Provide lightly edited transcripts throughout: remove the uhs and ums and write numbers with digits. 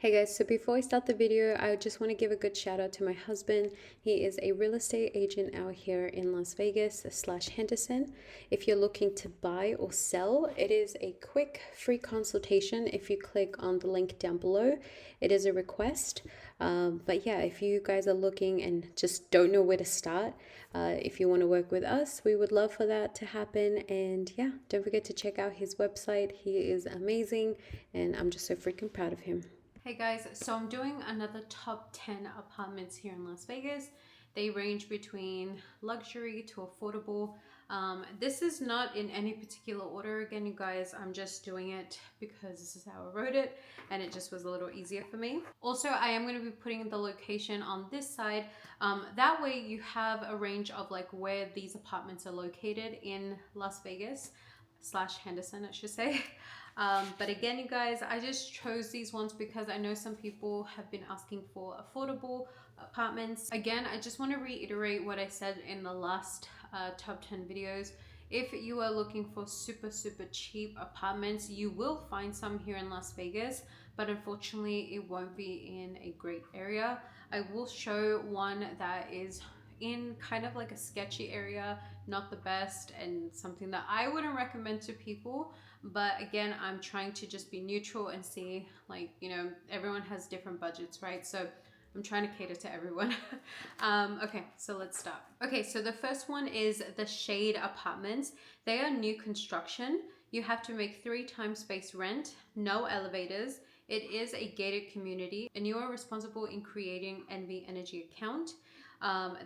Hey guys, so before I start the video, I just want to give a good shout out to my husband. He is a real estate agent out here in Las Vegas / Henderson. If you're looking to buy or sell, it is a quick free consultation. If you click on the link down below, it is a request. But yeah, if you guys are looking and just don't know where to start, if you want to work with us, we would love for that to happen. And yeah, don't forget to check out his website. He is amazing and I'm just so freaking proud of him. Hey guys, so I'm doing another top 10 apartments here in Las Vegas. They range between luxury to affordable. This is not in any particular order again, you guys. I'm just doing it because this is how I wrote it and it just was a little easier for me. Also, I am going to be putting the location on this side. That way you have a range of like where these apartments are located in Las Vegas / Henderson, I should say. But again, you guys, I just chose these ones because I know some people have been asking for affordable apartments. Again, I just want to reiterate what I said in the last top 10 videos. If you are looking for super cheap apartments, you will find some here in Las Vegas, but unfortunately it won't be in a great area. I will show one that is in kind of like a sketchy area, not the best, and something that I wouldn't recommend to people. But again, I'm trying to just be neutral and see, like, you know, everyone has different budgets, right? So I'm trying to cater to everyone. Okay, so let's start. Okay, so the first one is the Shade Apartments. They are new construction. You have to make 3 times base rent, no elevators. It is a gated community and you are responsible in creating NV Energy account.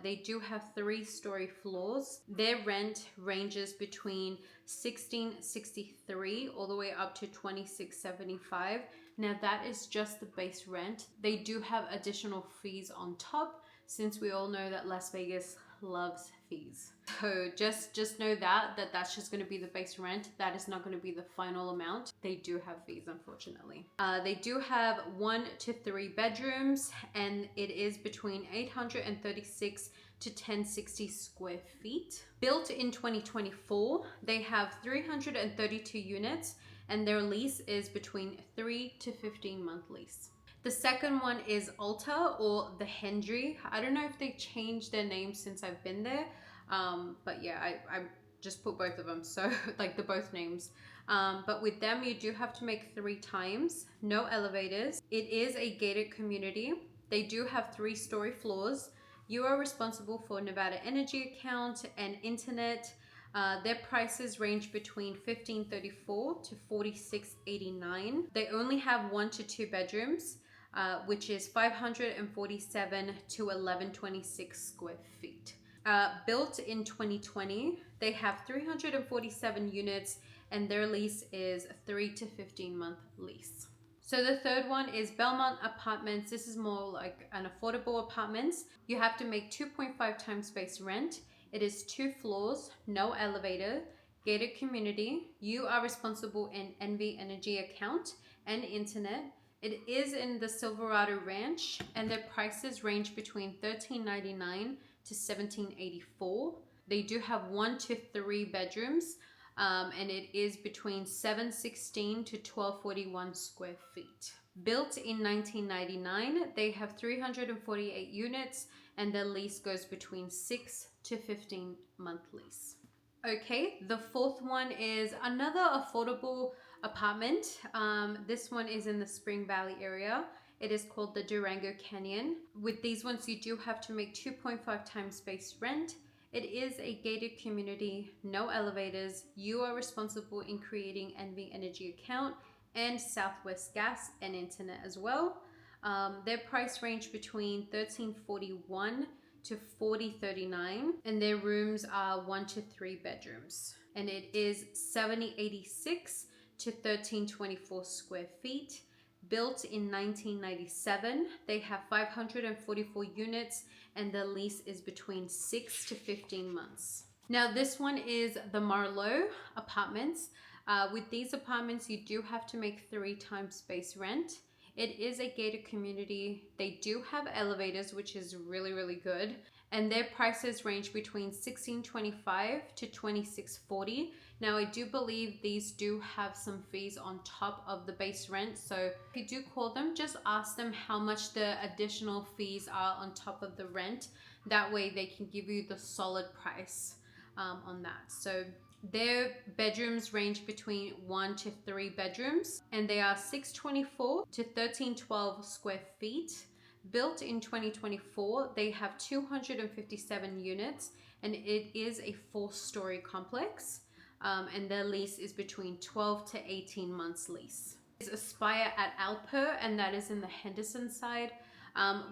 They do have 3-story floors. Their rent ranges between $16.63 all the way up to $26.75. Now that is just the base rent. They do have additional fees on top, since we all know that Las Vegas loves fees. So just know that that's just going to be the base rent. That is not going to be the final amount. They do have fees, unfortunately. They do have 1 to 3 bedrooms and it is between 836 to 1060 square feet. Built in 2024, they have 332 units and their lease is between 3 to 15 month lease. The second one is Alta, or the Hendry. I don't know if they changed their name since I've been there, but yeah, I just put both of them, so like the both names. But with them, you do have to make 3 times, no elevators. It is a gated community. They do have 3-story floors. You are responsible for Nevada Energy account and internet. Their prices range between $15.34 to $46.89. They only have 1 to 2 bedrooms, which is 547 to 1126 square feet. Built in 2020, they have 347 units and their lease is 3 to 15 month lease. So the third one is Belmont Apartments. This is more like an affordable apartments. You have to make 2.5 times base rent. It is 2 floors, no elevator, gated community. You are responsible in NV Energy account and internet. It is in the Silverado Ranch and their prices range between $13.99 to $17.84. They do have 1 to 3 bedrooms and it is between 716 to 1241 square feet. Built in 1999, they have 348 units and their lease goes between 6 to 15 month lease. Okay, the fourth one is another affordable apartment. This one is in the Spring Valley area. It is called the Durango Canyon. With these ones, you do have to make 2.5 times base rent. It is a gated community, no elevators. You are responsible in creating NV Energy account and Southwest Gas and internet as well. Their price range between $13.41 to $40.39 and their rooms are 1 to 3 bedrooms and it is $70.86 to $13.24 square feet. Built in 1997, they have 544 units and the lease is between 6 to 15 months. Now this one is the Marlowe Apartments. With these apartments, you do have to make 3 times base rent. It is a gated community. They do have elevators, which is really good. and their prices range between $16.25 to $26.40. Now, I do believe these do have some fees on top of the base rent. So if you do call them, just ask them how much the additional fees are on top of the rent. That way they can give you the solid price on that. So their bedrooms range between 1 to 3 bedrooms, and they are 624 to 1312 square feet. Built in 2024, they have 257 units, and it is a 4-story complex. And their lease is between 12 to 18 months lease. There's Aspire at Alta, and that is in the Henderson side.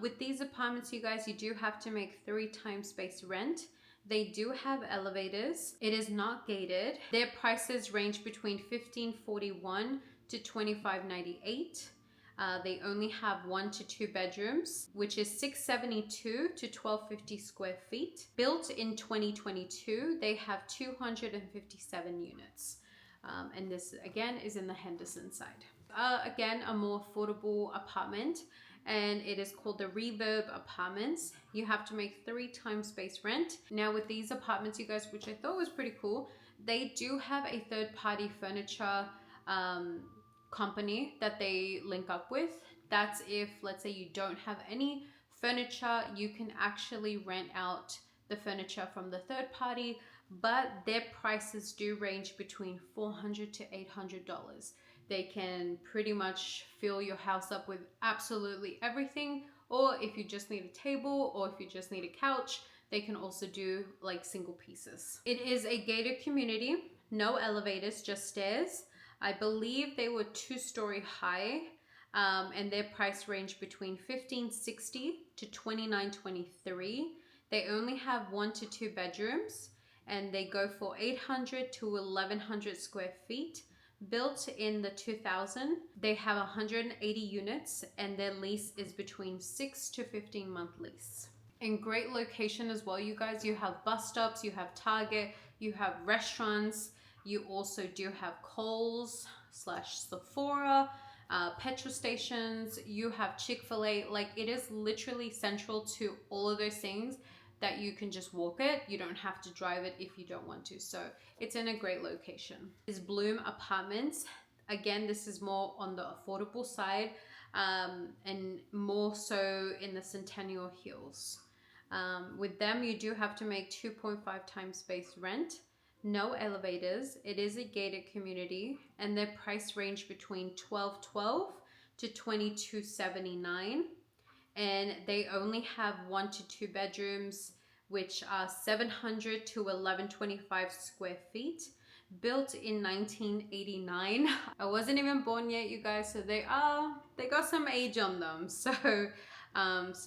With these apartments, you guys, you do have to make 3 times base rent. They do have elevators. It is not gated. Their prices range between $15.41 to $25.98. They only have 1 to 2 bedrooms, which is 672 to 1250 square feet. Built in 2022, they have 257 units. And this again is in the Henderson side. Again, a more affordable apartment, and it is called the Reverb Apartments. You have to make 3 times base rent. Now with these apartments, you guys, which I thought was pretty cool, they do have a third-party furniture company that they link up with. That's if, let's say, you don't have any furniture, you can actually rent out the furniture from the third party, but their prices do range between $400 to $800. They can pretty much fill your house up with absolutely everything, or if you just need a table, or if you just need a couch, they can also do like single pieces. It is a gated community, no elevators, just stairs. I believe they were 2-story high, and their price range between $15.60 to $29.23. They only have 1 to 2 bedrooms, and they go for 800 to 1100 square feet. Built in the 2000, they have 180 units, and their lease is between 6 to 15 month lease. In great location as well, you guys. You have bus stops, you have Target, you have restaurants. You also do have Kohl's / Sephora, petrol stations. You have Chick-fil-A. Like, it is literally central to all of those things that you can just walk it. You don't have to drive it if you don't want to. So it's in a great location. This is Bloom Apartments. Again, this is more on the affordable side, and more so in the Centennial Hills. With them, you do have to make 2.5 times base rent. No elevators. It is a gated community, and their price range between $12.12 to $22.79. And they only have 1 to 2 bedrooms, which are 700 to 1125 square feet. Built in 1989. I wasn't even born yet, you guys, so they got some age on them. So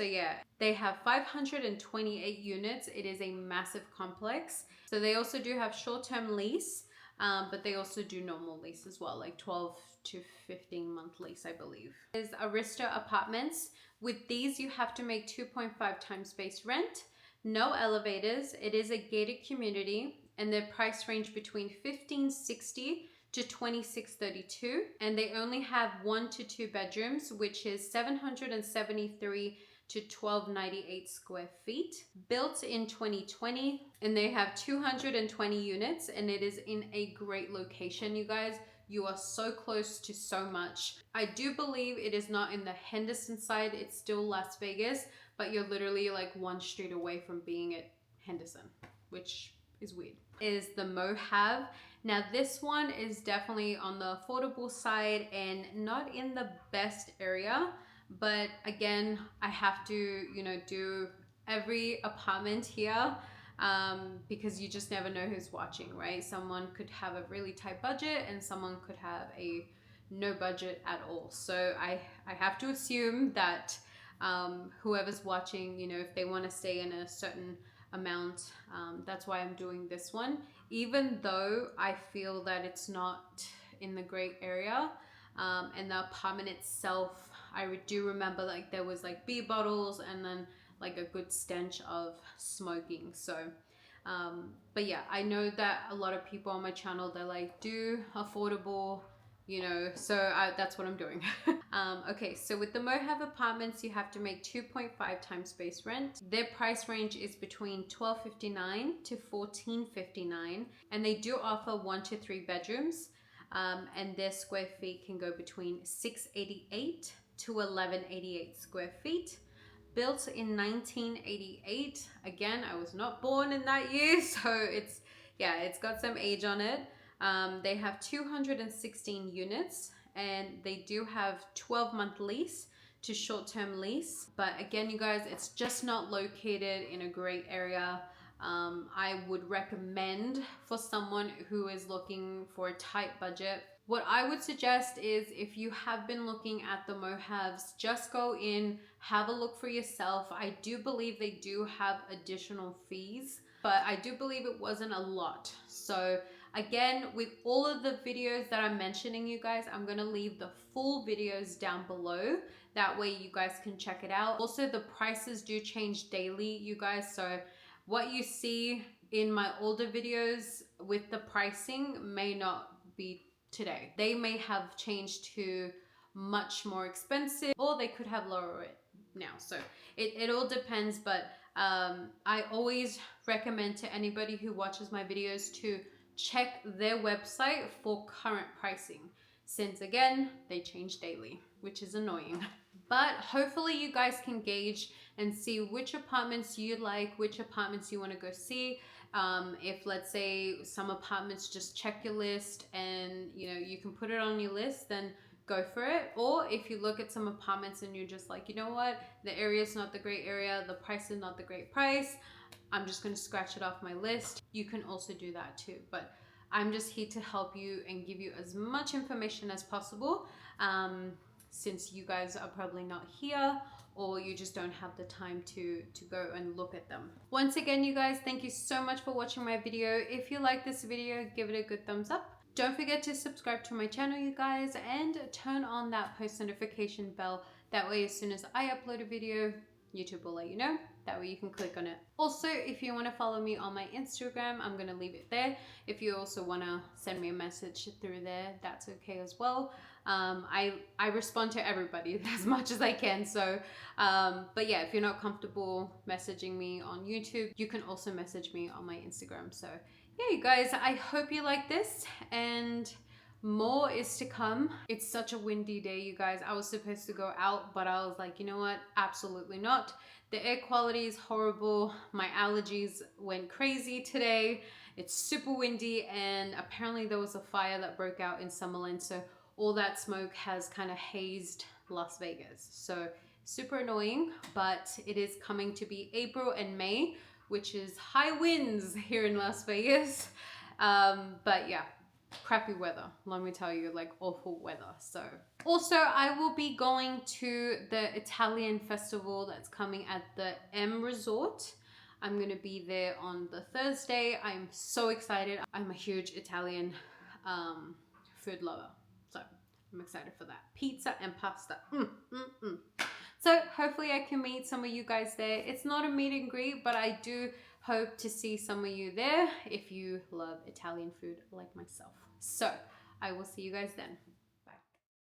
yeah, they have 528 units. It is a massive complex. So they also do have short-term lease, but they also do normal lease as well, like 12 to 15 month lease, I believe. There's Arista Apartments. With these, you have to make 2.5 times base rent. No elevators. It is a gated community, and their price range between $15.60 to $26.32, and they only have 1 to 2 bedrooms, which is 773 to 1298 square feet. Built in 2020, and they have 220 units, and it is in a great location, you guys. You are so close to so much. I do believe it is not in the Henderson side, it's still Las Vegas, but you're literally like 1 street away from being at Henderson, which is weird. Is the Mojave. Now this one is definitely on the affordable side and not in the best area, but again, I have to, you know, do every apartment here because you just never know who's watching, right? Someone could have a really tight budget and someone could have a no budget at all. So I have to assume that whoever's watching, you know, if they want to stay in a certain amount, that's why I'm doing this one, even though I feel that it's not in the great area. And the apartment itself, I do remember like there was like beer bottles and then like a good stench of smoking. So but yeah, I know that a lot of people on my channel, they're like, do affordable you know, so that's what I'm doing. Okay, so with the Mojave Apartments, you have to make 2.5 times base rent. Their price range is between $12.59 to $14.59, and they do offer 1 to 3 bedrooms, and their square feet can go between 688 to 1188 square feet. Built in 1988. Again, I was not born in that year, so it's got some age on it. They have 216 units, and they do have 12-month lease to short-term lease. But again, you guys, it's just not located in a great area. I would recommend for someone who is looking for a tight budget. What I would suggest is, if you have been looking at the Mojaves, just go in, have a look for yourself. I do believe they do have additional fees, but I do believe it wasn't a lot. So again, with all of the videos that I'm mentioning, you guys, I'm gonna leave the full videos down below. That way you guys can check it out. Also, the prices do change daily, you guys. So what you see in my older videos with the pricing may not be today. They may have changed to much more expensive, or they could have lowered it now. So it all depends, but I always recommend to anybody who watches my videos to check their website for current pricing, since again, they change daily, which is annoying. But hopefully you guys can gauge and see which apartments you like, which apartments you want to go see. If, let's say, some apartments just check your list and you know you can put it on your list, then go for it. Or if you look at some apartments and you're just like, you know what, the area is not the great area, the price is not the great price, I'm just going to scratch it off my list, you can also do that too. But I'm just here to help you and give you as much information as possible, since you guys are probably not here, or you just don't have the time to go and look at them. Once again, you guys, thank you so much for watching my video. If you like this video, give it a good thumbs up. Don't forget to subscribe to my channel, you guys, and turn on that post notification bell. That way, as soon as I upload a video, YouTube will let you know. That way you can click on it. Also, if you want to follow me on my Instagram, I'm going to leave it there. If you also want to send me a message through there, that's okay as well. I respond to everybody as much as I can. So, but yeah, if you're not comfortable messaging me on YouTube, you can also message me on my Instagram. So yeah, you guys, I hope you like this, and more is to come. It's such a windy day, you guys. I was supposed to go out, but I was like, you know what? Absolutely not. The air quality is horrible. My allergies went crazy today. It's super windy, and apparently there was a fire that broke out in Summerlin. So all that smoke has kind of hazed Las Vegas. So super annoying, but it is coming to be April and May, which is high winds here in Las Vegas. But yeah, crappy weather, let me tell you, like awful weather. So also, I will be going to the Italian festival that's coming at the M Resort. I'm gonna be there on the Thursday. I'm so excited. I'm a huge Italian food lover, so I'm excited for that. Pizza and pasta. So hopefully I can meet some of you guys there. It's not a meet and greet, but I do hope to see some of you there if you love Italian food like myself. So I will see you guys then.